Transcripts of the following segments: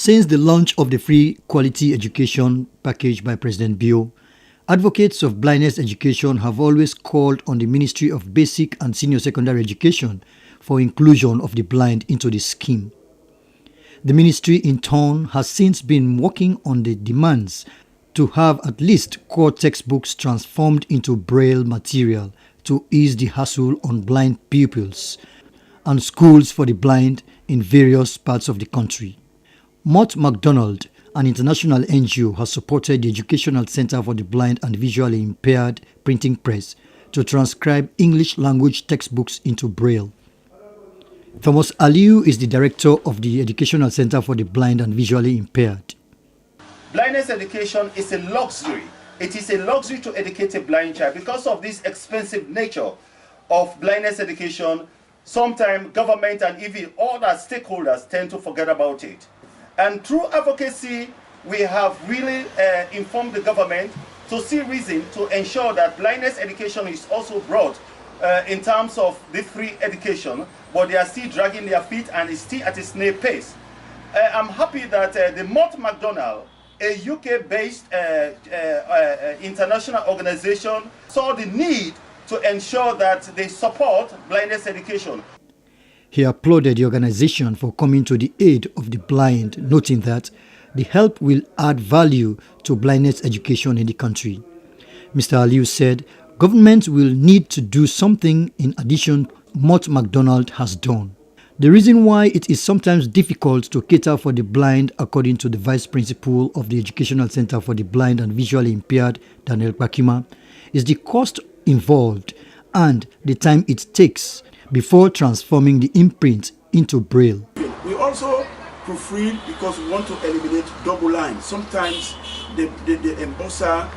Since the launch of the free quality education package by President Bio, advocates of blindness education have always called on the Ministry of Basic and Senior Secondary Education for inclusion of the blind into the scheme. The ministry, in turn, has since been working on the demands to have at least core textbooks transformed into braille material to ease the hassle on blind pupils and schools for the blind in various parts of the country. Mott MacDonald, an international NGO, has supported the Educational Center for the Blind and Visually Impaired printing press to transcribe English language textbooks into braille. Thomas Aliu is the director of the Educational Center for the Blind and Visually Impaired. Blindness education is a luxury. It is a luxury to educate a blind child. Because of this expensive nature of blindness education, sometimes government and even other stakeholders tend to forget about it. And through advocacy, we have really informed the government to see reason to ensure that blindness education is also brought in terms of the free education, but they are still dragging their feet and it's still at a snail pace. I'm happy that the Mott MacDonald, a UK-based international organization, saw the need to ensure that they support blindness education. He applauded the organization for coming to the aid of the blind, noting that the help will add value to blindness education in the country. Mr. Aliu said government will need to do something in addition to what MacDonald has done. The reason why it is sometimes difficult to cater for the blind, according to the Vice Principal of the Educational Center for the Blind and Visually Impaired, Daniel Bakima, is the cost involved and the time it takes before transforming the imprint into braille. We also proofread because we want to eliminate double lines. Sometimes the embosser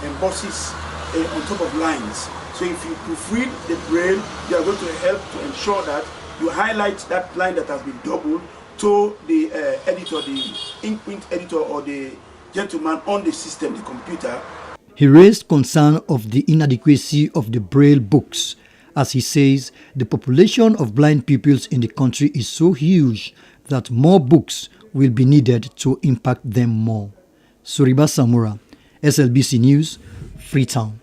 embosses on top of lines. So if you proofread the braille, you are going to help to ensure that you highlight that line that has been doubled to the editor, the imprint editor or the gentleman on the system, the computer. He raised concern of the inadequacy of the braille books. As he says, the population of blind pupils in the country is so huge that more books will be needed to impact them more. Suriba Samura, SLBC News, Freetown.